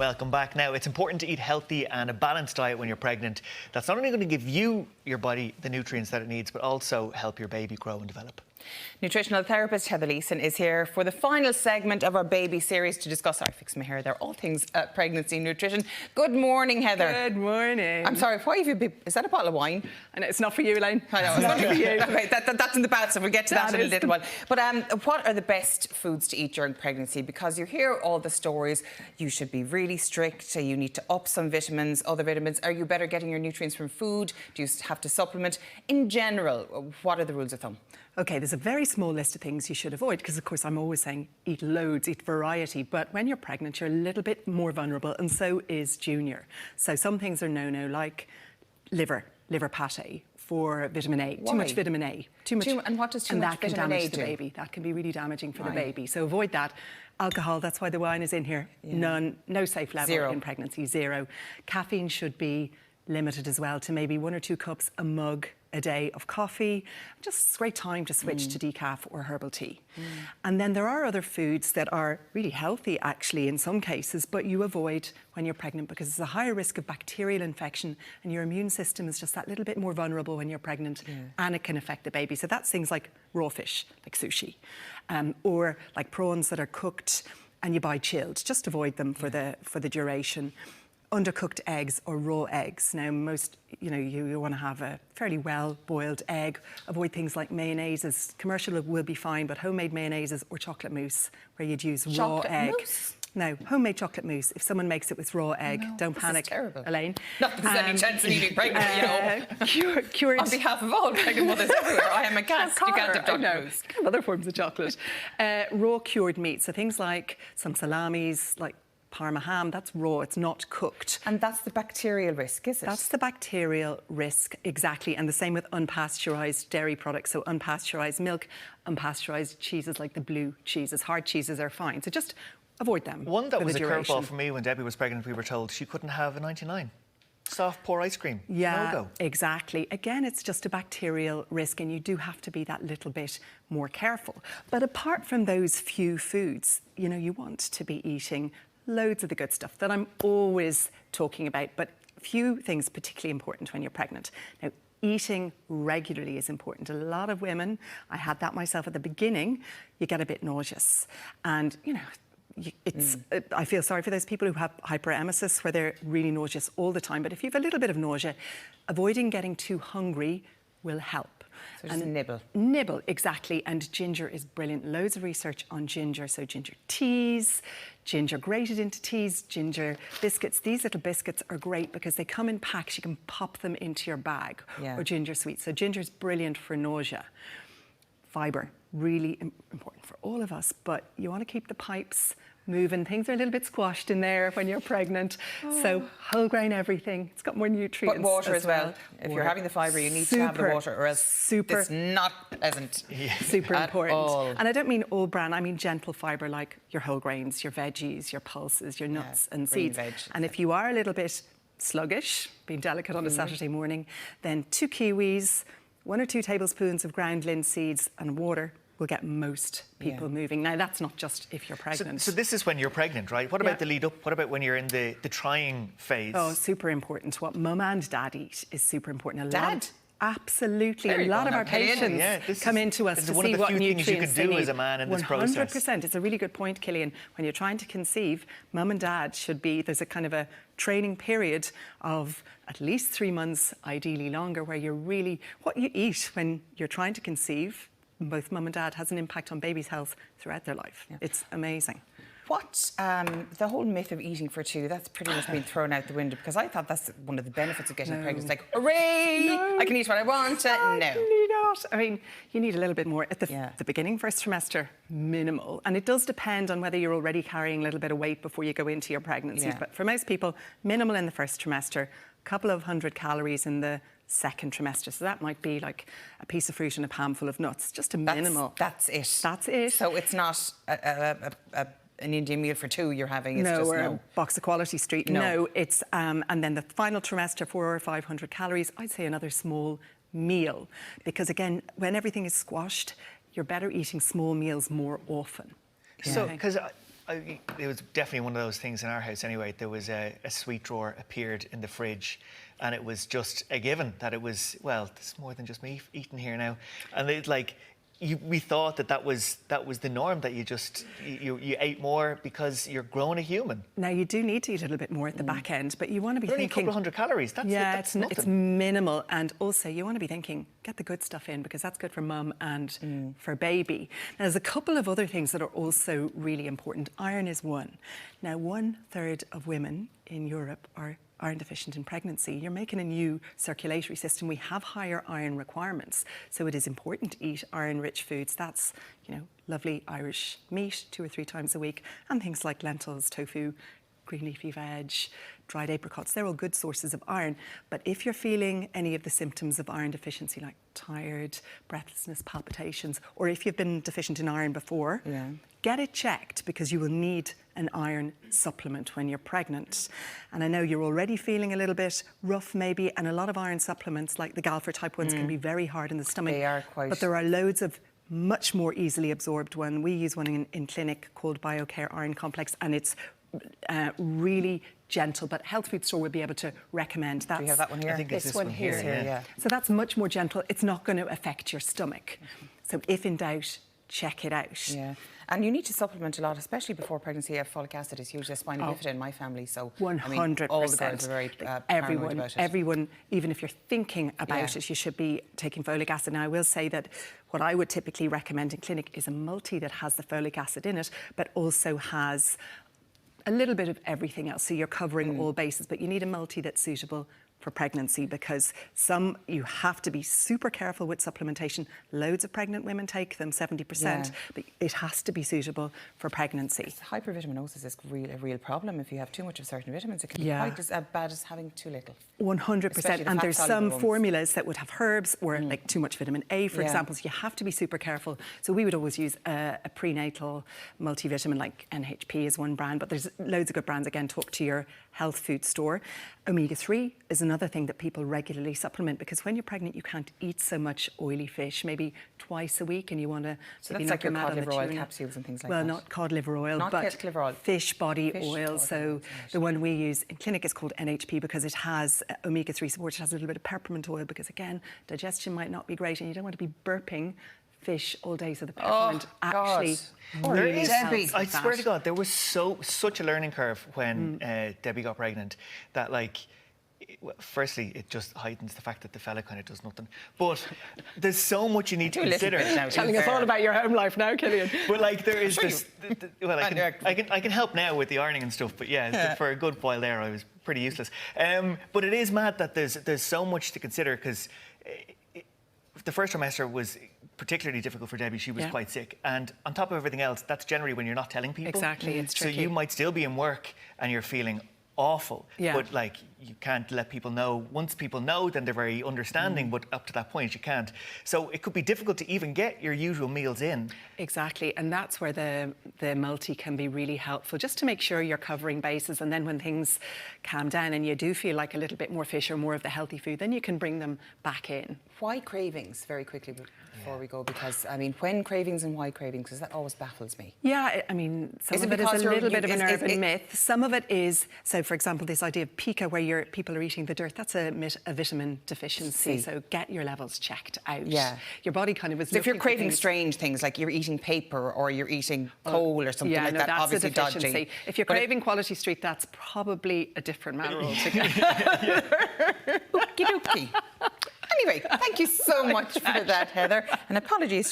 welcome back. Now, it's important to eat healthy and a balanced diet when you're pregnant. That's not only going to give you, your body, the nutrients that it needs, but also help your baby grow and develop. Nutritional therapist Heather Leeson is here for the final segment of our baby series to discuss, sorry, fix my hair there, all things pregnancy nutrition. Good morning, Heather. Good morning. I'm sorry, why have you is that a bottle of wine? I know, it's not for you, Elaine. I know, it's not for you. Okay, that's in the bath, so we'll get to that in a little while. But what are the best foods to eat during pregnancy? Because you hear all the stories, you should be really strict, you need to up some vitamins, other vitamins. Are you better getting your nutrients from food? Do you have to supplement? In general, what are the rules of thumb? OK, there's a very small list of things you should avoid because, of course, I'm always saying eat loads, eat variety. But when you're pregnant, you're a little bit more vulnerable, and so is Junior. So some things are no-no, like liver pate for vitamin A. Why? Too much vitamin A. Too much. And what does too much vitamin A do? And that can damage the baby. That can be really damaging for the baby. So avoid that. Alcohol, that's why the wine is in here. Yeah. None. No safe level in pregnancy. 0. Caffeine should be limited as well to maybe 1 or 2 cups, a mug a day of coffee. Just a great time to switch to decaf or herbal tea. And then there are other foods that are really healthy actually in some cases, but you avoid when you're pregnant because there's a higher risk of bacterial infection and your immune system is just that little bit more vulnerable when you're pregnant, and it can affect the baby. So that's things like raw fish, like sushi, or like prawns that are cooked and you buy chilled. Just avoid them for the duration. Undercooked eggs or raw eggs. Now, you want to have a fairly well-boiled egg. Avoid things like mayonnaises. Commercial will be fine, but homemade mayonnaises or chocolate mousse, where you'd use raw egg. Mousse? No, homemade chocolate mousse. If someone makes it with raw egg, don't panic, Elaine. Not that there's any chance of you being pregnant, Cured. On behalf of all pregnant mothers everywhere, I am aghast. You can't have chocolate mousse. You can have other forms of chocolate. Raw cured meat, so things like some salamis, like Parma ham, that's raw, it's not cooked. And that's the bacterial risk, is it? That's the bacterial risk, exactly. And the same with unpasteurised dairy products. So unpasteurised milk, unpasteurised cheeses like the blue cheeses. Hard cheeses are fine. So just avoid them. One that was a curveball for me when Debbie was pregnant, we were told she couldn't have a 99. Soft, poor ice cream. Yeah, no-go. Exactly. Again, it's just a bacterial risk and you do have to be that little bit more careful. But apart from those few foods, you want to be eating loads of the good stuff that I'm always talking about, but a few things particularly important when you're pregnant. Now, eating regularly is important. A lot of women, I had that myself at the beginning, you get a bit nauseous. And, I feel sorry for those people who have hyperemesis where they're really nauseous all the time. But if you have a little bit of nausea, avoiding getting too hungry will help. So just nibble. Nibble, exactly. And ginger is brilliant. Loads of research on ginger. So ginger teas, ginger grated into teas, ginger biscuits. These little biscuits are great because they come in packs. You can pop them into your bag, or ginger sweets. So ginger is brilliant for nausea. Fibre, really important for all of us, but you want to keep the pipes moving. Things are a little bit squashed in there when you're pregnant. So whole grain everything. It's got more nutrients. But water as well. If you're having the fibre, you need to have the water, or else it's not pleasant. Super important. And I don't mean all bran. I mean gentle fibre, like your whole grains, your veggies, your pulses, your nuts and seeds. And if you are a little bit sluggish, being delicate on a Saturday morning, then 2 kiwis, 1 or 2 tablespoons of ground linseeds and water will get most people moving. Now, that's not just if you're pregnant. So this is when you're pregnant, right? What about the lead up? What about when you're in the trying phase? Oh, super important. What mum and dad eat is super important. Dad? Absolutely. A lot of our patients come into us to see what nutrients you can do as a man in this process. 100%. It's a really good point, Killian. When you're trying to conceive, mum and dad should be, there's a kind of a training period of at least 3 months, ideally longer, where you're really, what you eat when you're trying to conceive, both mum and dad, has an impact on baby's health throughout their life. It's amazing. What, the whole myth of eating for 2, that's pretty much been thrown out the window, because I thought that's one of the benefits of getting pregnant. It's like, hooray, I can eat what I want. No. Absolutely not. I mean, you need a little bit more at the beginning, first trimester, minimal. And it does depend on whether you're already carrying a little bit of weight before you go into your pregnancy. But for most people, minimal in the first trimester, a couple of 100 calories in the second trimester. So that might be like a piece of fruit and a palmful of nuts, just a minimal. That's it. That's it. So it's not an Indian meal for 2 you're having. It's just a box of Quality Street. No, it's and then the final trimester, 400 or 500 calories. I'd say another small meal, because again, when everything is squashed, you're better eating small meals more often. So, because it was definitely one of those things in our house anyway. There was a sweet drawer appeared in the fridge, and it was just a given that it was, well, there's more than just me eating here now. And it's like, we thought that was the norm, that you ate more because you're growing a human. Now, you do need to eat a little bit more at the back end, but you want to be only thinking... a couple of hundred calories, that's it's minimal. And also, you want to be thinking, get the good stuff in, because that's good for mum and for baby. Now, there's a couple of other things that are also really important. Iron is one. Now, 1/3 of women in Europe are iron deficient in pregnancy. You're making a new circulatory system. We have higher iron requirements, so it is important to eat iron-rich foods. That's, lovely Irish meat 2 or 3 times a week, and things like lentils, tofu, green leafy veg, dried apricots. They're all good sources of iron. But if you're feeling any of the symptoms of iron deficiency, like tired, breathlessness, palpitations, or if you've been deficient in iron before, get it checked, because you will need an iron supplement when you're pregnant. And I know you're already feeling a little bit rough maybe, and a lot of iron supplements like the Galfer type ones can be very hard in the stomach. They are quite... But there are loads of much more easily absorbed one. We use one in clinic called BioCare Iron Complex, and it's really gentle, but health food store would be able to recommend that. Do you have that one here? I think it's this one here. Yeah. So that's much more gentle. It's not going to affect your stomach. So if in doubt, check it out. Yeah, and you need to supplement a lot, especially before pregnancy. Folic acid is huge. There's spina bifida in my family, so 100%. all the girls are very paranoid about it. Everyone, even if you're thinking about it, you should be taking folic acid. Now, I will say that what I would typically recommend in clinic is a multi that has the folic acid in it, but also has a little bit of everything else. So you're covering all bases, but you need a multi that's suitable for pregnancy, because you have to be super careful with supplementation. Loads of pregnant women take them, 70%, but it has to be suitable for pregnancy. Hypervitaminosis is a real problem. If you have too much of certain vitamins, it can be quite as bad as having too little. 100%. And there's some formulas that would have herbs or like too much vitamin A, for example, so you have to be super careful. So we would always use a prenatal multivitamin, like NHP is one brand, but there's loads of good brands. Again, talk to your health food store. Omega-3 is another thing that people regularly supplement, because when you're pregnant, you can't eat so much oily fish, maybe twice a week, and you want to... So that's like your cod liver oil capsules and things like that? Well, not cod liver oil, not but liver oil. fish body oil. So the one we use in clinic is called NHP, because it has omega-3 support. It has a little bit of peppermint oil, because again, digestion might not be great, and you don't want to be burping fish all day, so the peppermint actually really helps. I swear to God, there was such a learning curve when Debbie got pregnant, that firstly, it just heightens the fact that the fella kind of does nothing. But there's so much you need to consider. Telling us all about your home life now, Killian. But there is this. Well, I can help now with the ironing and stuff. But for a good while there, I was pretty useless. But it is mad that there's so much to consider, because the first trimester was particularly difficult for Debbie. She was quite sick, and on top of everything else, that's generally when you're not telling people. Exactly, it's tricky. So you might still be in work and you're feeling awful, but you can't let people know. Once people know, then they're very understanding, but up to that point you can't. So it could be difficult to even get your usual meals in. Exactly, and that's where the multi can be really helpful, just to make sure you're covering bases, and then when things calm down and you do feel like a little bit more fish or more of the healthy food, then you can bring them back in. Why cravings, very quickly before we go, because when cravings and why cravings, because that always baffles me. Yeah, some of it is a little bit of an urban myth. Some of it is, so for example, this idea of pica, where people are eating the dirt, that's a vitamin deficiency. So get your levels checked out. Yeah. Your body kind of is So if you're craving strange things, like you're eating paper or you're eating coal or something like that, that's obviously a deficiency. dodgy. If you're craving Quality Street, that's probably a different matter altogether. Okie dokie. Anyway, thank you so much for that, Heather. And apologies